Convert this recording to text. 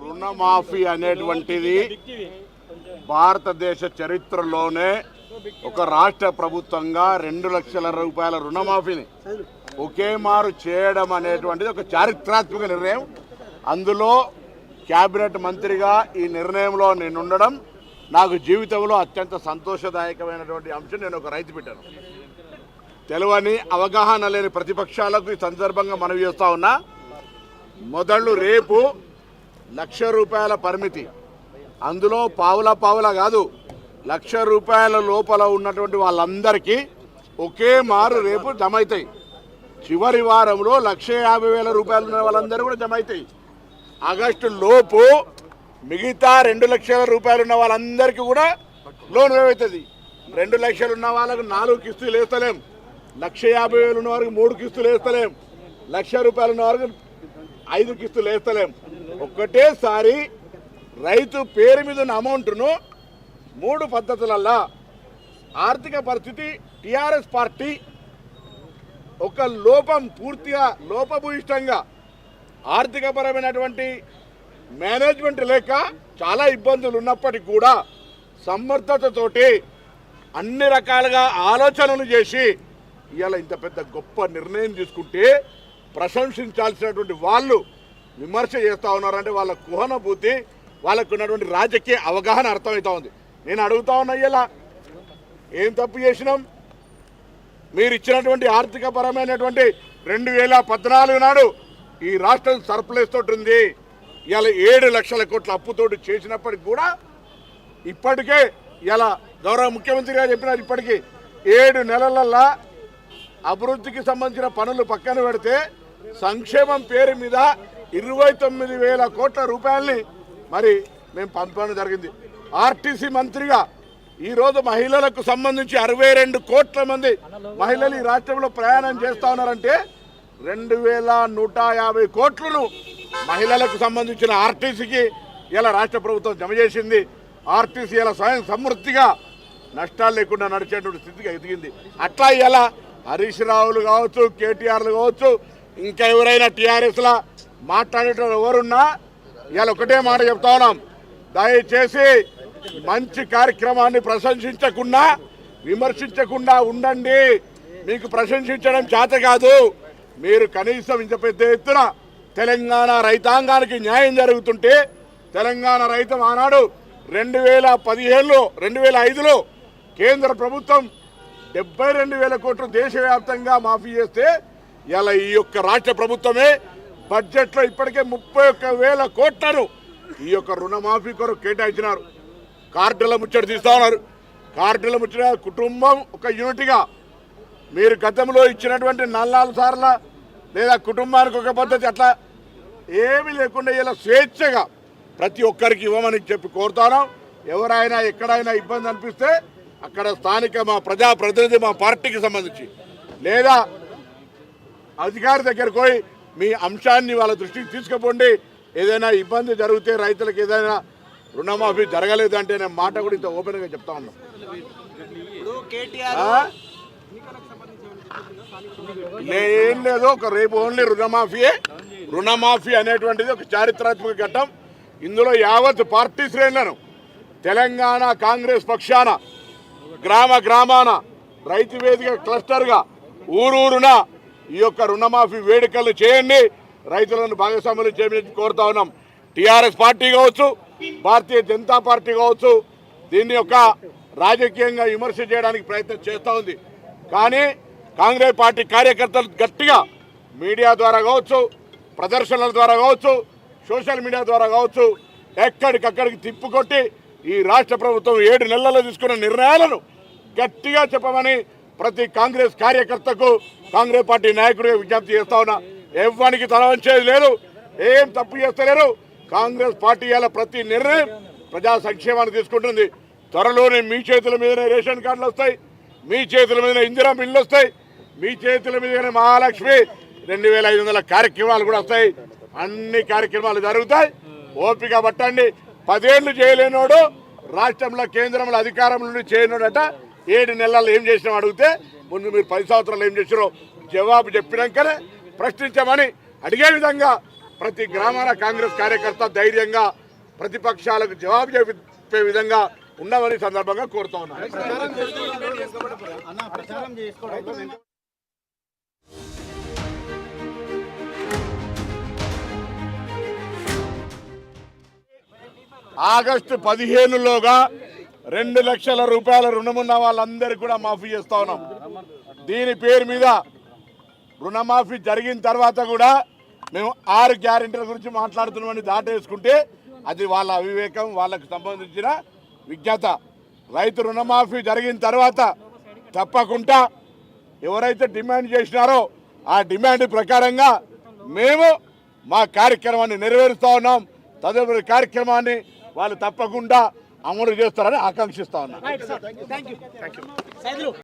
రుణమాఫీ అనేటువంటిది భారతదేశ చరిత్రలోనే ఒక రాష్ట్ర ప్రభుత్వంగా 2 లక్షల రూపాయల రుణమాఫీని ఒకే మారు చేయడం అనేటువంటిది ఒక చారిత్రాత్మక నిర్ణయం. అందులో క్యాబినెట్ మంత్రిగా ఈ నిర్ణయంలో నేను ఉండడం నాకు జీవితంలో అత్యంత సంతోషదాయకమైనటువంటి అంశం. నేను ఒక రైతు బిడ్డను, తెలియని అవగాహన లేని ప్రతిపక్షాలకు ఈ సందర్భంగా మనవి చేస్తా ఉన్నా. మొదళ్ళు రేపు 1,00,000 రూపాయల పరిమితి, అందులో పావుల కాదు, 1,00,000 రూపాయల లోపల ఉన్నటువంటి వాళ్ళందరికీ ఒకే మారు రేపు జమ అవుతాయి. చివరి వారంలో 1,50,000 రూపాయలు ఉన్న వాళ్ళందరూ కూడా జమ అవుతాయి. ఆగస్టు లోపు మిగతా 2 లక్షల రూపాయలు ఉన్న వాళ్ళందరికీ కూడా లోన్ అవుతుంది. 2 లక్షలు ఉన్న వాళ్ళకు 4 కిస్తులు వేస్తలేం, 1,50,000 ఉన్న వారికి 3 కిస్తులు వేస్తలేం, 1,00,000 రూపాయలు ఉన్న వారికి 5 కిస్తులు వేస్తలేం. ఒక్కటేసారి రైతు పేరు మీద ఉన్న అమౌంట్ను 3 పద్ధతులల్లా ఆర్థిక పరిస్థితి టీఆర్ఎస్ పార్టీ ఒక పూర్తిగా లోపభూయిష్టంగా ఆర్థికపరమైనటువంటి మేనేజ్మెంట్ లేక చాలా ఇబ్బందులు ఉన్నప్పటికీ కూడా సమర్థతతోటి అన్ని రకాలుగా ఆలోచనలు చేసి ఇవాళ ఇంత పెద్ద గొప్ప నిర్ణయం తీసుకుంటే ప్రశంసించాల్సినటువంటి వాళ్ళు విమర్శ చేస్తూ ఉన్నారంటే వాళ్ళ కుహనభూతి, వాళ్ళకు ఉన్నటువంటి రాజకీయ అవగాహన అర్థమవుతా ఉంది. నేను అడుగుతా ఉన్నా, ఇలా ఏం తప్పు చేసినాం? మీరు ఇచ్చినటువంటి ఆర్థిక పరమైనటువంటి 2014 నాడు ఈ రాష్ట్రం సర్ప్లస్ తోటి ఉంది. ఇలా 7 లక్షల కోట్ల అప్పుతోటి చేసినప్పటికి కూడా ఇప్పటికే ఇలా గౌరవ ముఖ్యమంత్రి గారు చెప్పినారు, ఇప్పటికీ 7 నెలలల్లా అభివృద్ధికి సంబంధించిన పనులు పక్కన పెడితే సంక్షేమం పేరు మీద 29,000 కోట్ల రూపాయలని మరి మేము పంపడం జరిగింది. ఆర్టీసీ మంత్రిగా ఈరోజు మహిళలకు సంబంధించి 62 కోట్ల మంది మహిళలు ఈ రాష్ట్రంలో ప్రయాణం చేస్తూ ఉన్నారంటే 2,150 కోట్లను మహిళలకు సంబంధించిన ఆర్టీసీకి ఇలా రాష్ట్ర ప్రభుత్వం జమ చేసింది. ఆర్టీసీ ఇలా స్వయం సమృద్ధిగా నష్టాలు లేకుండా నడిచేటువంటి స్థితికి ఎదిగింది. అట్లా ఇలా హరీష్ రావులు కావచ్చు, కేటీఆర్లు కావచ్చు, ఇంకా ఎవరైనా టీఆర్ఎస్లా మాట్లాడేటప్పుడు ఎవరున్నా ఇలా ఒకటే మాట చెప్తా ఉన్నాం, దయచేసి మంచి కార్యక్రమాన్ని ప్రశంసించకుండా విమర్శించకుండా ఉండండి. మీకు ప్రశంసించడం చేత కాదు, మీరు కనీసం ఇంత పెద్ద ఎత్తున తెలంగాణ రైతాంగానికి న్యాయం జరుగుతుంటే తెలంగాణ రైతం ఆనాడు 2005లో కేంద్ర ప్రభుత్వం 72,000 కోట్లు దేశవ్యాప్తంగా మాఫీ చేస్తే ఇలా ఈ యొక్క రాష్ట్ర ప్రభుత్వమే బడ్జెట్లో ఇప్పటికే 31,000 కోట్లను ఈ యొక్క రుణమాఫీ కొరకు కేటాయించినారు. కార్డుల ముచ్చట తీస్తా ఉన్నారు. కార్డుల ముచ్చట కుటుంబం ఒక యూనిట్గా మీరు గతంలో ఇచ్చినటువంటి 4 సార్ల లేదా కుటుంబానికి ఒక పద్ధతి అట్లా ఏమీ లేకుండా ఇలా స్వేచ్ఛగా ప్రతి ఒక్కరికి ఇవ్వమని చెప్పి కోరుతాను. ఎవరైనా ఎక్కడైనా ఇబ్బంది అనిపిస్తే అక్కడ స్థానిక మా ప్రజాప్రతినిధి మా పార్టీకి సంబంధించి లేదా అధికారి దగ్గరకు పోయి మీ అంశాన్ని వాళ్ళ దృష్టికి తీసుకుపోండి. ఏదైనా ఇబ్బంది జరిగితే రైతులకు ఏదైనా రుణమాఫీ జరగలేదు అంటే నేను మాట కూడా ఇంత ఓపెన్గా చెప్తా ఉన్నాం. ఏం లేదు, ఒక రేపు ఓన్లీ రుణమాఫీ అనేటువంటిది ఒక చారిత్రాత్మక ఘట్టం. ఇందులో యావత్ పార్టీ శ్రేణులను తెలంగాణ కాంగ్రెస్ పక్షాన గ్రామాన రైతు వేదిక క్లస్టర్గా ఊరూరున ఈ యొక్క రుణమాఫీ వేడుకలు చేయండి, రైతులను భాగస్వాములు చేయమని కోరుతా ఉన్నాం. టీఆర్ఎస్ పార్టీ కావచ్చు, భారతీయ జనతా పార్టీ కావచ్చు, దీన్ని యొక్క రాజకీయంగా విమర్శ చేయడానికి ప్రయత్నం చేస్తూ ఉంది. కానీ కాంగ్రెస్ పార్టీ కార్యకర్తలు గట్టిగా మీడియా ద్వారా కావచ్చు, ప్రదర్శనల ద్వారా కావచ్చు, సోషల్ మీడియా ద్వారా కావచ్చు, ఎక్కడికక్కడికి తిప్పుకొట్టి ఈ రాష్ట్ర ప్రభుత్వం 7 నెలల్లో తీసుకున్న నిర్ణయాలను గట్టిగా చెప్పమని ప్రతి కాంగ్రెస్ కార్యకర్తకు కాంగ్రెస్ పార్టీ నాయకుడిగా విజ్ఞప్తి చేస్తా ఉన్నా. ఎవ్వరికి తల వంచేది లేదు, ఏం తప్పు చేస్తలేరు. కాంగ్రెస్ పార్టీ ఇలా ప్రతి నిర్ణయం ప్రజా సంక్షేమాన్ని తీసుకుంటుంది. త్వరలోనే మీ చేతుల మీదనే రేషన్ కార్డులు వస్తాయి, మీ చేతుల మీదనే ఇందిరా బిల్లు వస్తాయి, మీ చేతుల మీదనే మహాలక్ష్మి 2,500 కార్యక్రమాలు కూడా వస్తాయి. అన్ని కార్యక్రమాలు జరుగుతాయి. ఓపిక పట్టండి. 10 ఏళ్ళు చేయలేనోడు రాష్ట్రంలో కేంద్రంలో అధికారం నుండి చేయనోడట 7 నెలల్లో ఏం చేసినా అడిగితే ముందు మీరు 10 సంవత్సరాలు ఏం చేసినారో జవాబు చెప్పినాకనే ప్రశ్నించమని అడిగే విధంగా ప్రతి గ్రామాల కాంగ్రెస్ కార్యకర్త ధైర్యంగా ప్రతిపక్షాలకు జవాబు చెప్పే విధంగా ఉండమని సందర్భంగా కోరుతా ఉన్నాను. ఆగస్టు 15లోగా 2 లక్షల రూపాయల రుణమున్న వాళ్ళందరికీ కూడా మాఫీ చేస్తా ఉన్నాం. దీని పేరు మీద రుణమాఫీ జరిగిన తర్వాత కూడా మేము 6 గ్యారెంటీల గురించి మాట్లాడుతున్నామని దాటేసుకుంటే అది వాళ్ళ అవివేకం, వాళ్ళకు సంబంధించిన విజ్ఞత. రైతు రుణమాఫీ జరిగిన తర్వాత తప్పకుండా ఎవరైతే డిమాండ్ చేసినారో ఆ డిమాండ్ ప్రకారంగా మేము మా కార్యక్రమాన్ని నెరవేరుస్తూ ఉన్నాం. తదుపరి కార్యక్రమాన్ని వాళ్ళు తప్పకుండా అమలు చేస్తారని ఆకాంక్షిస్తా ఉన్నాం.